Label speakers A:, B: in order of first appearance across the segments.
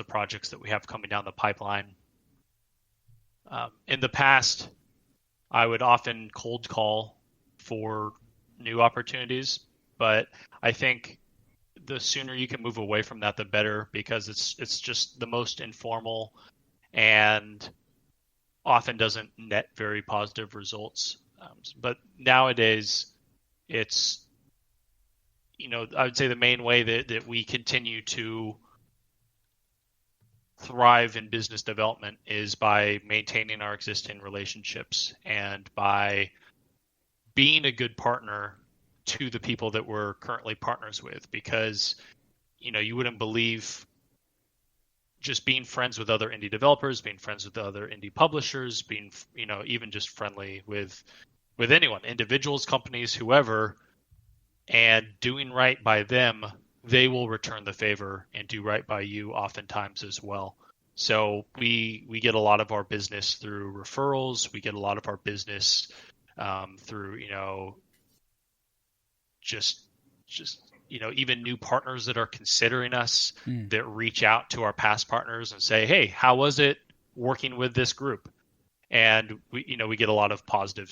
A: the projects that we have coming down the pipeline. In the past, I would often cold call for new opportunities, but I think the sooner you can move away from that, the better, because it's just the most informal and often doesn't net very positive results. But nowadays, it's, I would say the main way that we continue to thrive in business development is by maintaining our existing relationships and by being a good partner to the people that we're currently partners with, because you wouldn't believe, just being friends with other indie developers, being friends with other indie publishers, being even just friendly with anyone, individuals, companies, whoever, and doing right by them, they will return the favor and do right by you oftentimes as well. So we get a lot of our business through referrals. We get a lot of our business through just even new partners that are considering us, that reach out to our past partners and say, hey, how was it working with this group? And we get a lot of positive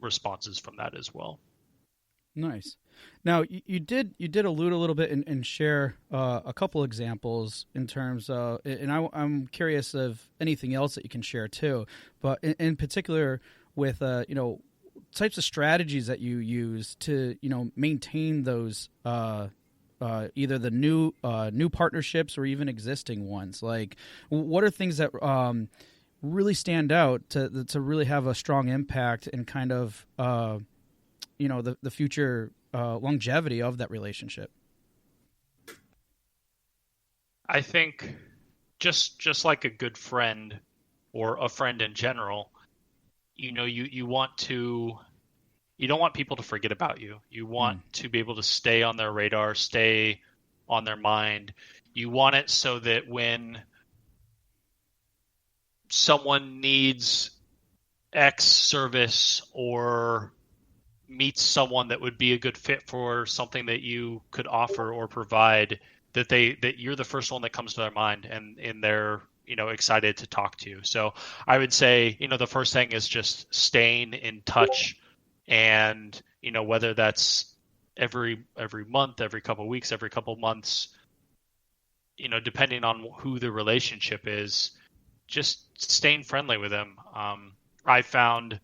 A: responses from that as well.
B: Nice. Now, you did allude a little bit and share a couple examples in terms of, and I'm curious of anything else that you can share too, but in particular with types of strategies that you use to maintain those either the new partnerships or even existing ones. Like, what are things that really stand out to really have a strong impact and kind of the future longevity of that relationship?
A: I think just like a good friend or a friend in general, you don't want people to forget about you. You want to be able to stay on their radar, stay on their mind. You want it so that when someone needs X service or meets someone that would be a good fit for something that you could offer or provide, that you're the first one that comes to their mind, and they're excited to talk to you. So I would say the first thing is just staying in touch, and whether that's every month, every couple of weeks, every couple of months, depending on who the relationship is, just staying friendly with them. I found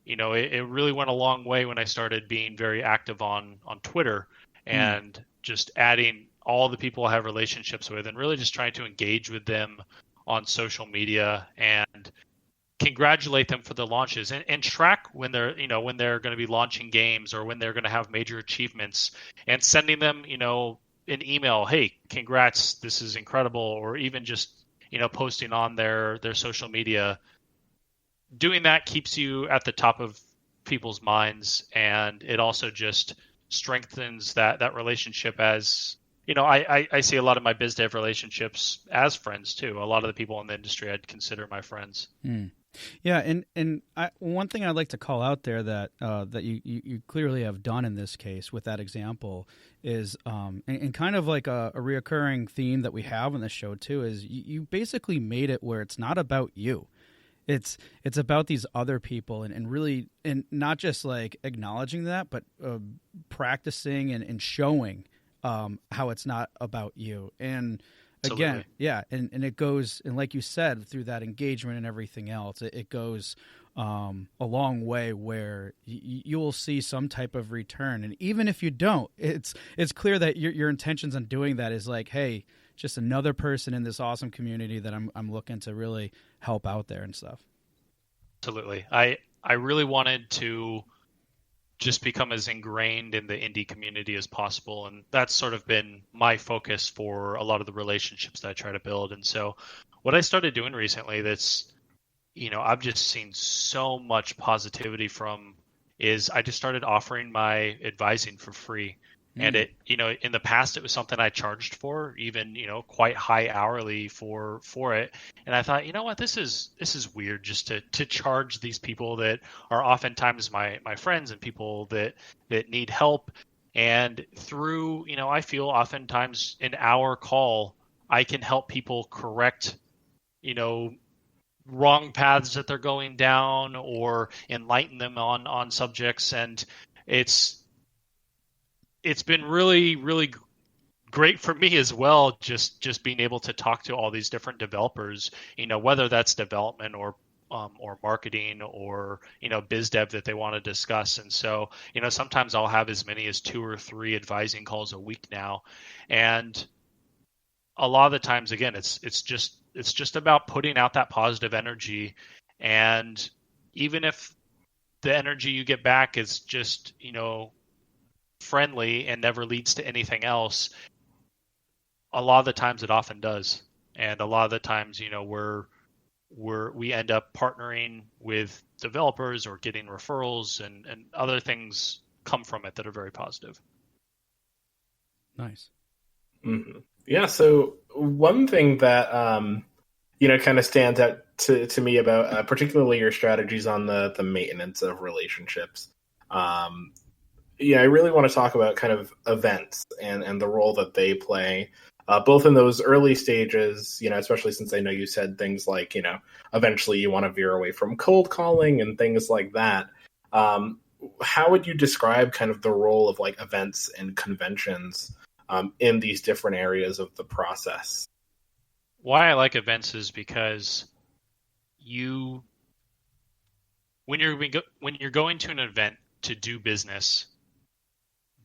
A: it really went a long way when I started being very active on Twitter and just adding all the people I have relationships with and really just trying to engage with them on social media and congratulate them for their launches and track when they're going to be launching games or when they're going to have major achievements, and sending them an email, hey, congrats, this is incredible, or even just posting on their social media. Doing that keeps you at the top of people's minds, and it also just strengthens that relationship. As I see a lot of my biz dev relationships as friends too. A lot of the people in the industry I'd consider my friends.
B: Yeah, and one thing I'd like to call out there that you clearly have done in this case with that example is, and kind of like a reoccurring theme that we have on this show too, is you basically made it where it's not about you. It's about these other people, and really, and not just like acknowledging that, but practicing and showing how it's not about you. And again,
A: Absolutely.
B: yeah, and it goes, and like you said, through that engagement and everything else, it goes a long way where you will see some type of return. And even if you don't, it's clear that your intentions on doing that is like, hey, just another person in this awesome community that I'm looking to really help out there and stuff.
A: Absolutely. I really wanted to just become as ingrained in the indie community as possible, and that's sort of been my focus for a lot of the relationships that I try to build. And so what I started doing recently that's I've just seen so much positivity from is I just started offering my advising for free. And it, in the past, it was something I charged for, even, quite high hourly for it. And I thought, what, this is weird just to charge these people that are oftentimes my friends and people that need help. And through, I feel oftentimes an hour call, I can help people correct, you know, wrong paths that they're going down or enlighten them on subjects. And it's it's been really great for me as well, just being able to talk to all these different developers, whether that's development or marketing or biz dev that they want to discuss. And so sometimes I'll have as many as 2 or 3 advising calls a week now. And a lot of the times, again, it's just about putting out that positive energy. And even if the energy you get back is just friendly and never leads to anything else, a lot of the times it often does. And a lot of the times we end up partnering with developers or getting referrals, and other things come from it that are very positive.
B: Nice.
C: Mm-hmm. Yeah. So one thing that kind of stands out to me about particularly your strategies on the maintenance of relationships. I really want to talk about kind of events and the role that they play, both in those early stages, especially since I know you said things like, eventually you want to veer away from cold calling and things like that. How would you describe kind of the role of like events and conventions in these different areas of the process?
A: Why I like events is because when you're going to an event to do business,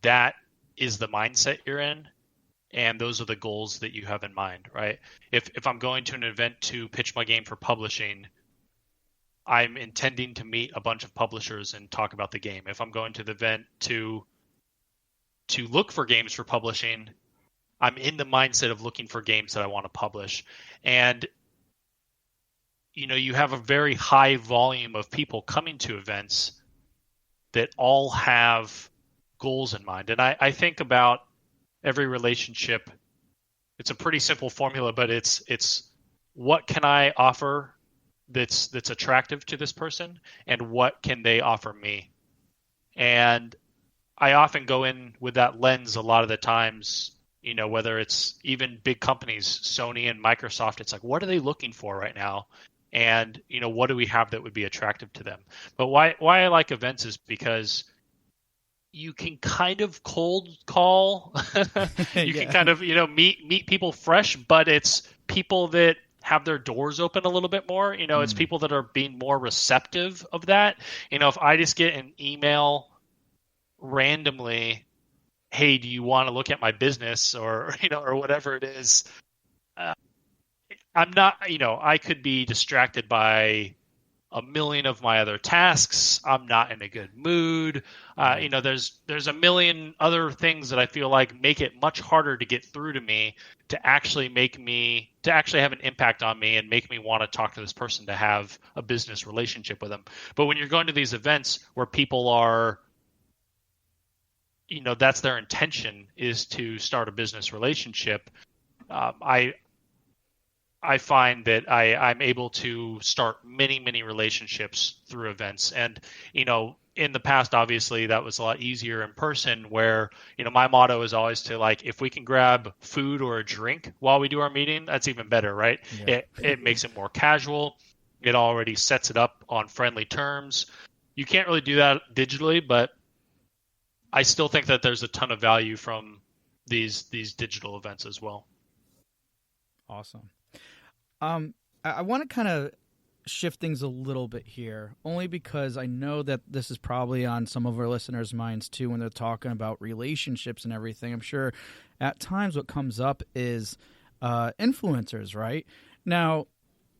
A: that is the mindset you're in, and those are the goals that you have in mind, right? If I'm going to an event to pitch my game for publishing, I'm intending to meet a bunch of publishers and talk about the game. If I'm going to the event to look for games for publishing, I'm in the mindset of looking for games that I want to publish. And you have a very high volume of people coming to events that all have goals in mind. And I think about every relationship. It's a pretty simple formula, but it's what can I offer that's attractive to this person, and what can they offer me? And I often go in with that lens a lot of the times, whether it's even big companies, Sony and Microsoft, it's like, what are they looking for right now? And, what do we have that would be attractive to them? But why I like events is because you can kind of cold call. You can kind of, meet people fresh, but it's people that have their doors open a little bit more. It's people that are being more receptive of that. If I just get an email randomly, hey, do you want to look at my business, or or whatever it is, I'm not, I could be distracted by a million of my other tasks. I'm not in a good mood. There's a million other things that I feel like make it much harder to get through to me, to actually have an impact on me and make me want to talk to this person, to have a business relationship with them. But when you're going to these events where people are, that's their intention, is to start a business relationship, I find that I'm able to start many relationships through events. And, in the past, obviously, that was a lot easier in person, where, my motto is always to, like, if we can grab food or a drink while we do our meeting, that's even better, right? Yeah. It makes it more casual. It already sets it up on friendly terms. You can't really do that digitally, but I still think that there's a ton of value from these digital events as well.
B: Awesome. I want to kind of shift things a little bit here, only because I know that this is probably on some of our listeners' minds too when they're talking about relationships and everything. I'm sure at times what comes up is influencers, right? Now,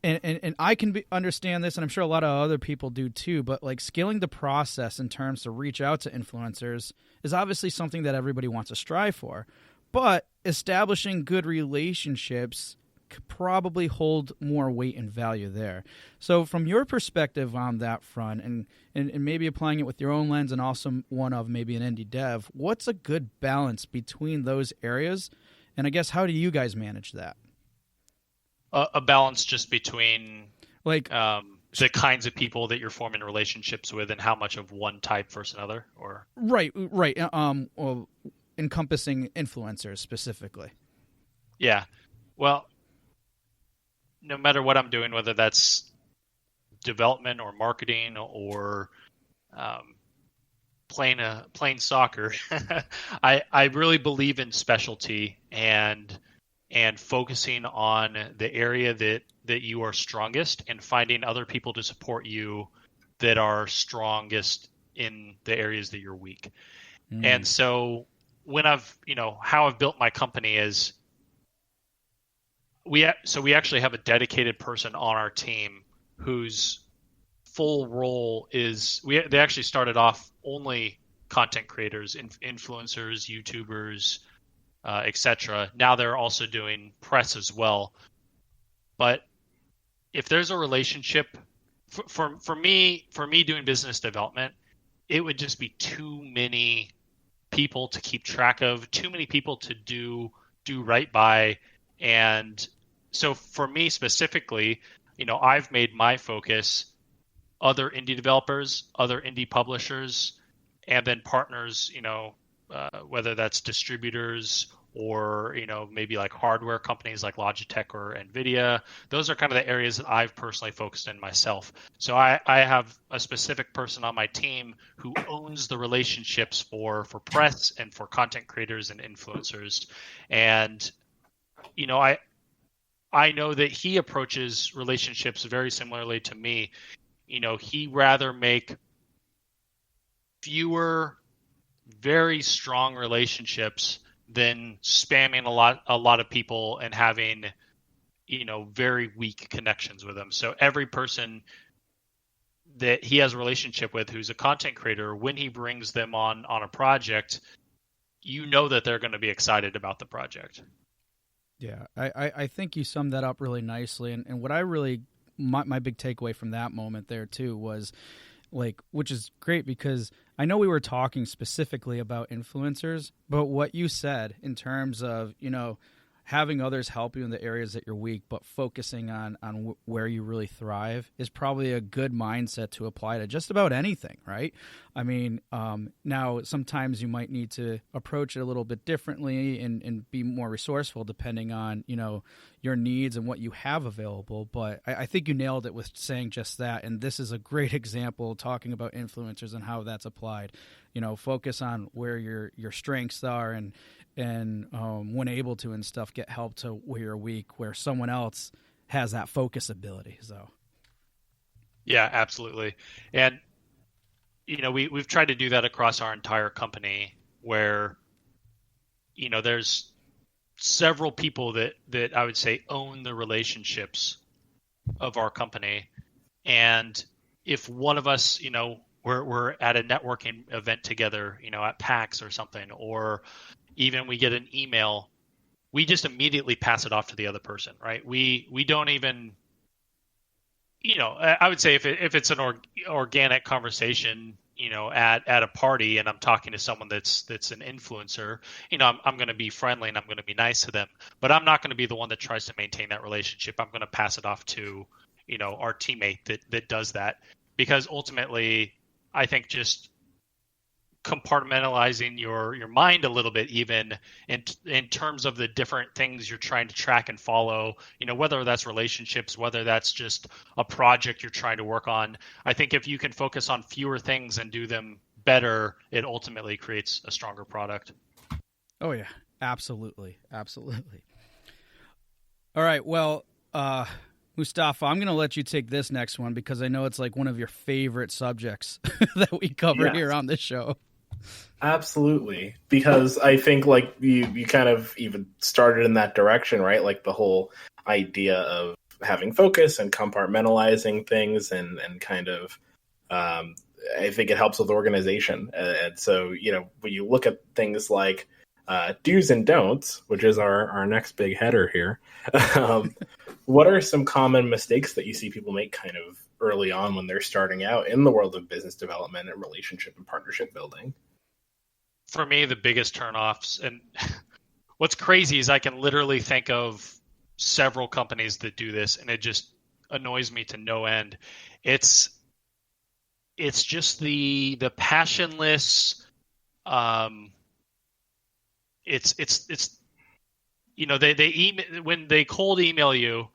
B: and I can understand this, and I'm sure a lot of other people do too, but like scaling the process in terms to reach out to influencers is obviously something that everybody wants to strive for. But establishing good relationships could probably hold more weight and value there. So from your perspective on that front, and maybe applying it with your own lens and also one of maybe an indie dev, what's a good balance between those areas? And I guess, how do you guys manage that?
A: A balance just between like the kinds of people that you're forming relationships with, and how much of one type versus another, or
B: right. Well, encompassing influencers specifically.
A: Yeah. Well, no matter what I'm doing, whether that's development or marketing or um, playing soccer, I really believe in specialty and focusing on the area that you are strongest and finding other people to support you that are strongest in the areas that you're weak. And so when how I've built my company is we actually have a dedicated person on our team whose full role is they actually started off only content creators, influencers, YouTubers, etc. Now they're also doing press as well. But if there's a relationship for me doing business development, it would just be too many people to keep track of, too many people to do right by. And so for me specifically, I've made my focus other indie developers, other indie publishers, and then partners, whether that's distributors or, maybe like hardware companies like Logitech or NVIDIA. Those are kind of the areas that I've personally focused in myself. So I have a specific person on my team who owns the relationships for press and for content creators and influencers. And, I know that he approaches relationships very similarly to me. He rather make fewer very strong relationships than spamming a lot of people and having very weak connections with them. So every person that he has a relationship with who's a content creator, when he brings them on a project, that they're going to be excited about the project.
B: Yeah, I think you summed that up really nicely. And what I really, my big takeaway from that moment there too was which is great because I know we were talking specifically about influencers, but what you said in terms of, having others help you in the areas that you're weak, but focusing on where you really thrive is probably a good mindset to apply to just about anything, right? I mean, now sometimes you might need to approach it a little bit differently and be more resourceful depending on, your needs and what you have available. But I think you nailed it with saying just that. And this is a great example talking about influencers and how that's applied. Focus on where your strengths are and when able to and stuff, get help to where you're weak, where someone else has that focus ability. So,
A: yeah, absolutely. And, we've tried to do that across our entire company where, there's several people that I would say own the relationships of our company. And if one of us, we're at a networking event together, at PAX or something, or even we get an email, we just immediately pass it off to the other person, right? We don't even, I would say if it's an organic conversation, at a party and I'm talking to someone that's an influencer, I'm going to be friendly and I'm going to be nice to them, but I'm not going to be the one that tries to maintain that relationship. I'm going to pass it off to, our teammate that does that, because ultimately I think just compartmentalizing your mind a little bit, even in terms of the different things you're trying to track and follow, whether that's relationships, whether that's just a project you're trying to work on. I think if you can focus on fewer things and do them better, it ultimately creates a stronger product.
B: Oh yeah, absolutely. All right, well, Mustafa, I'm going to let you take this next one because I know it's like one of your favorite subjects that we cover here on this show.
C: Absolutely, because I think you kind of even started in that direction, right? Like the whole idea of having focus and compartmentalizing things and kind of I think it helps with organization. And so, when you look at things like do's and don'ts, which is our next big header here, what are some common mistakes that you see people make kind of early on when they're starting out in the world of business development and relationship and partnership building?
A: For me, the biggest turnoffs, and what's crazy is I can literally think of several companies that do this, and it just annoys me to no end. It's just the passionless. It's they email when they cold email you,